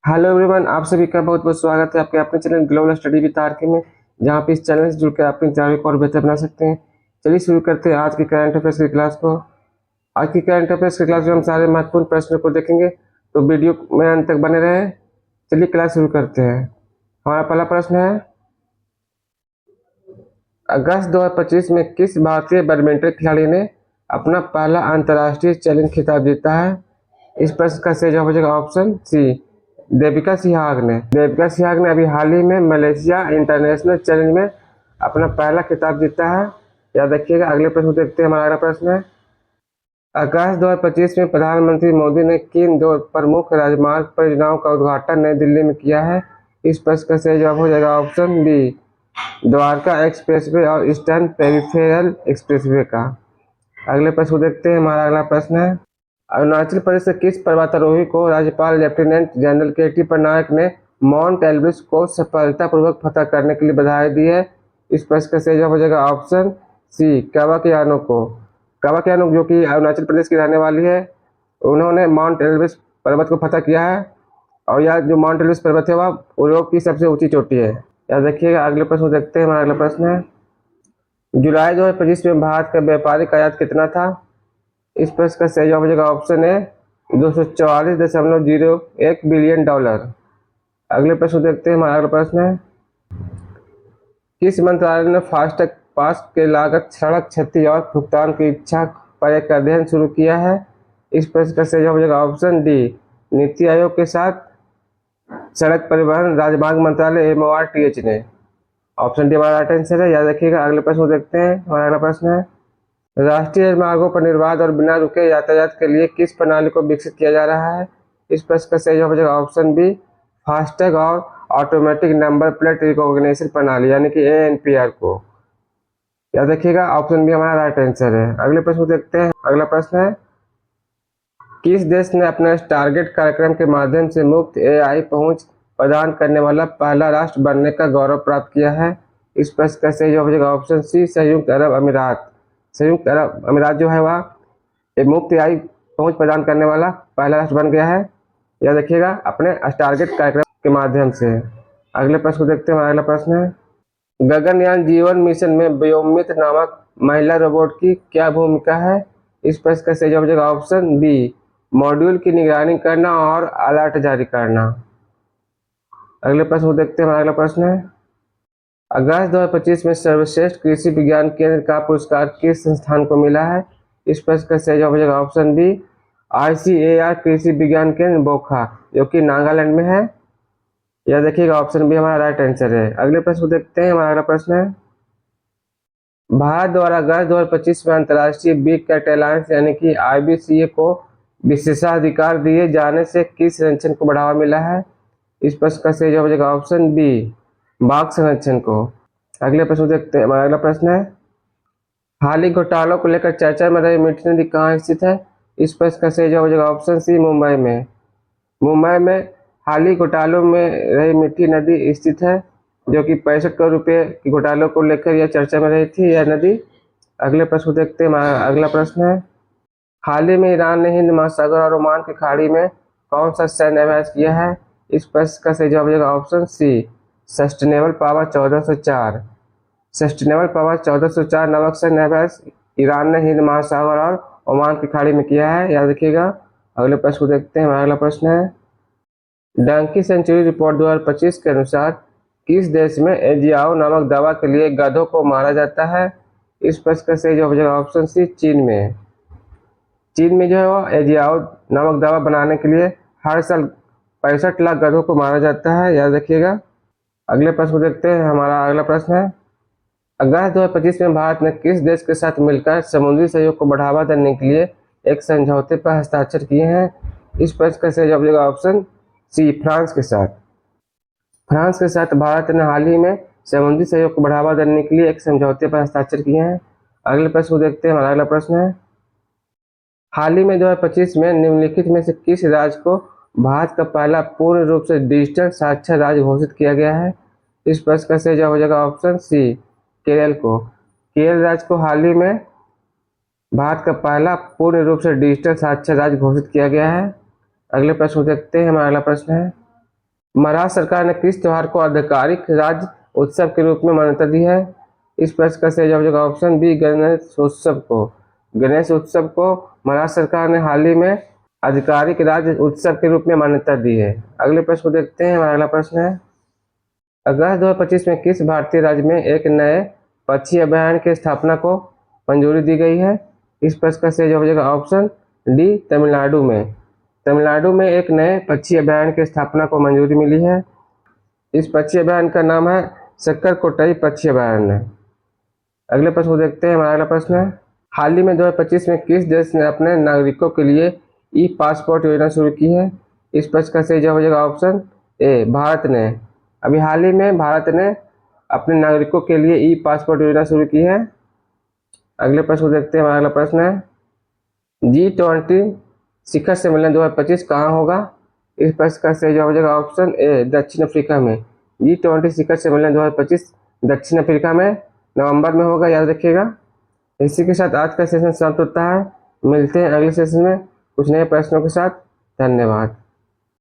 Hello everyone, आप सभी का बहुत बहुत स्वागत है आपके अपने channel global study with R K में। जहाँ पे इस चैनल से जुड़कर अपनी तैयारी को और बेहतर बना सकते हैं। चलिए शुरू करते हैं आज की करंट अफेयर्स की क्लास को। आज की करंट अफेयर्स की क्लास में हम सारे महत्वपूर्ण प्रश्नों को देखेंगे, तो वीडियो में अंत तक बने रहें। चलिए क्लास शुरू करते हैं। हमारा पहला प्रश्न है, अगस्त 2025 में किस भारतीय बैडमिंटन खिलाड़ी ने अपना पहला अंतर्राष्ट्रीय चैलेंज खिताब जीता है? इस प्रश्न का सही जवाब हो जाएगा ऑप्शन सी, देविका सिहाग ने अभी हाल ही में मलेशिया इंटरनेशनल चैलेंज में अपना पहला खिताब जीता है। याद रखिएगा। अगले प्रश्न को देखते हैं। हमारा अगला प्रश्न है, अगस्त 2025 में प्रधानमंत्री मोदी ने किन दो प्रमुख राजमार्ग परियोजनाओं का उद्घाटन नई दिल्ली में किया है? इस प्रश्न का सही जवाब हो जाएगा ऑप्शन बी, द्वारका एक्सप्रेसवे और ईस्टर्न पेरिफेरल एक्सप्रेसवे का। अगले प्रश्न को देखते हैं। हमारा अगला प्रश्न है, अरुणाचल प्रदेश के किस पर्वतारोही को राज्यपाल लेफ्टिनेंट जनरल के.टी. पटनायक ने माउंट एल्ब्रस को सफलतापूर्वक फतह करने के लिए बधाई दी है? इस प्रश्न का सही जवाब हो जाएगा ऑप्शन सी, कावाकियानो को। कावाकियानो जो कि अरुणाचल प्रदेश की रहने वाली है, उन्होंने माउंट एल्ब्रस पर्वत को फतह किया है। और यह जो माउंट एल्ब्रस पर्वत है वह यूरोप की सबसे ऊंची चोटी है। याद रखिएगा। अगले प्रश्न को देखते हैं। हमारा अगला प्रश्न है, जुलाई 2025 में भारत का व्यापारिक आयात कितना था? इस प्रश्न का सही जवाब हो जाएगा ऑप्शन ए, 244.01 बिलियन डॉलर। अगले प्रश्न देखते हैं। हमारा अगला प्रश्न है, किस मंत्रालय ने फास्टैग पास के लागत सड़क क्षति और भुगतान की इच्छा पर एक अध्ययन शुरू किया है? इस प्रश्न का सही जवाब हो जाएगा ऑप्शन डी, नीति आयोग के साथ सड़क परिवहन राजमार्ग मंत्रालय MORTH ने। ऑप्शन डी हमारा राइट आंसर है। याद रखिएगा। अगले प्रश्न देखते हैं। हमारा अगला प्रश्न है, राष्ट्रीय मार्गों पर निर्बाध और बिना रुके यातायात के लिए किस प्रणाली को विकसित किया जा रहा है? इस प्रश्न का सही जवाब हो जाएगा ऑप्शन बी, फास्टैग और ऑटोमेटिक नंबर प्लेट रिकॉग्निशन प्रणाली यानी कि ANPR को। याद रखिएगा। ऑप्शन बी हमारा राइट आंसर है। अगले प्रश्न को देखते हैं। अगला प्रश्न है, किस देश ने अपने टारगेट कार्यक्रम के माध्यम से मुफ्त AI पहुंच प्रदान करने वाला पहला राष्ट्र बनने का गौरव प्राप्त किया है? इस प्रश्न का सही जवाब हो जाएगा ऑप्शन सी, संयुक्त अरब अमीरात। संयुक्त अरब अमीरात जो है वह एक मुफ्त AI पहुंच प्रदान करने वाला पहला राष्ट्र बन गया है। याद रखिएगा, अपने टारगेट कार्यक्रम के माध्यम से। अगले प्रश्न को देखते हैं। अगला प्रश्न है, गगनयान जीवन मिशन में व्योममित्र नामक महिला रोबोट की क्या भूमिका है? इस प्रश्न का सही जवाब हो जाएगा ऑप्शन बी, मॉड्यूल की निगरानी करना और अलर्ट जारी करना। अगले प्रश्न को देखते हैं। अगला प्रश्न है, अगस्त 2025 में सर्वश्रेष्ठ कृषि विज्ञान केंद्र का पुरस्कार किस संस्थान को मिला है? इस प्रश्न का सही जवाब हो जाएगा ऑप्शन बी, ICAR कृषि विज्ञान केंद्र बोखा जो कि नागालैंड में है। याद रखिएगा। ऑप्शन बी हमारा राइट आंसर है। अगले प्रश्न को देखते हैं। हमारा अगला प्रश्न है, भारत द्वारा अगस्त 2025 में अंतर्राष्ट्रीय बिग कैट अलायंस यानी कि IBCA को विशेषाधिकार दिए जाने से किस संरक्षण को बढ़ावा मिला है? इस प्रश्न का सही जवाब हो जाएगा ऑप्शन बी, बाघ संरक्षण को। अगले प्रश्न देखते हैं। हमारा अगला प्रश्न है, हाल ही घोटालों को लेकर चर्चा में रही मीठी नदी कहाँ स्थित है? इस प्रश्न का सही जवाब हो जाएगा ऑप्शन सी, मुंबई में। मुंबई में हाल ही घोटालों में रही मीठी नदी स्थित है, जो कि 65 करोड़ रुपए की घोटालों को लेकर यह चर्चा में रही थी यह नदी। अगले प्रश्न देखते हैं। हमारा अगला प्रश्न है, हाल ही में ईरान ने हिंद महासागर और ओमान की खाड़ी में कौन सा सैन्य अभ्यास किया है? इस प्रश्न का सही जवाब हो जाएगा option C, sustainable power 1404। Sustainable power 1404 नामक सैन्य अभ्यास ईरान ने हिंद महासागर और ओमान की खाड़ी में किया है। याद रखिएगा। अगले प्रश्न को देखते हैं। हमारा अगला प्रश्न है, डंकी सेंचुरी रिपोर्ट 2025 के अनुसार किस देश में एजियाओ नामक दवा के लिए गधों को मारा जाता है? इस प्रश्न का सही जवाब हो जाएगा ऑप्शन सी, चीन में। चीन में जो है वो एजियाओ नामक दवा बनाने के लिए हर साल 65 लाख गधों को मारा जाता है। याद रखिएगा। अगले प्रश्न को देखते हैं। हमारा अगला प्रश्न है, अगस्त 2025 में भारत ने किस देश के साथ मिलकर समुद्री सहयोग को बढ़ावा देने के लिए एक समझौते पर हस्ताक्षर किए हैं? इस प्रश्न का सही जवाब हो जाएगा ऑप्शन सी, फ्रांस के साथ। फ्रांस के साथ भारत ने हाल ही में समुद्री सहयोग को बढ़ावा देने के लिए एक समझौते पर हस्ताक्षर किए हैं। अगले प्रश्न को देखते हैं। हमारा अगला प्रश्न है, हाल ही में 2025 में निम्नलिखित में से किस राज्य को भारत का पहला पूर्ण रूप से डिजिटल साक्षर राज्य घोषित किया गया है? इस प्रश्न का सही जवाब हो जाएगा ऑप्शन सी, केरल को। केरल राज्य को हाल ही में भारत का पहला पूर्ण रूप से डिजिटल साक्षर राज्य घोषित किया गया है। अगले प्रश्न को देखते हैं। हमारा अगला प्रश्न है, महाराष्ट्र सरकार ने किस त्योहार को आधिकारिक राज्य उत्सव के रूप में मान्यता दी है? इस प्रश्न का सही जवाब हो जाएगा ऑप्शन बी, गणेशोत्सव को। गणेश उत्सव को महाराष्ट्र सरकार ने हाल ही में आधिकारिक राज्य उत्सव के रूप में मान्यता दी है। अगले प्रश्न को देखते हैं। हमारा अगला प्रश्न है, अगस्त 2025 में किस भारतीय राज्य में एक नए पक्षी अभयारण्य की स्थापना को मंजूरी दी गई है? इस प्रश्न का सही जवाब हो जाएगा ऑप्शन डी, तमिलनाडु में। तमिलनाडु में एक नए पक्षी अभयारण्य की स्थापना को मंजूरी मिली है। इस पक्षी अभयारण्य का नाम है सक्कर-कोटई पक्षी अभयारण्य। अगले प्रश्न को देखते हैं। हमारा अगला प्रश्न है, हाल ही में 2025 में किस देश ने अपने नागरिकों के लिए ई पासपोर्ट योजना शुरू की है? इस प्रश्न का सही जवाब हो जाएगा ऑप्शन ए, भारत ने। अभी हाल ही में भारत ने अपने नागरिकों के लिए ई पासपोर्ट योजना शुरू की है। अगले प्रश्न को देखते हैं। हमारा अगला प्रश्न है, G20 शिखर सम्मेलन 2025 कहाँ होगा? इस प्रश्न का सही जवाब हो जाएगा ऑप्शन ए, दक्षिण अफ्रीका में। G20 शिखर सम्मेलन 2025 दक्षिण अफ्रीका में नवंबर में होगा, याद रखिएगा। इसी के साथ आज का सेशन समाप्त होता है। मिलते हैं अगले सेशन में कुछ नए प्रश्नों के साथ। धन्यवाद।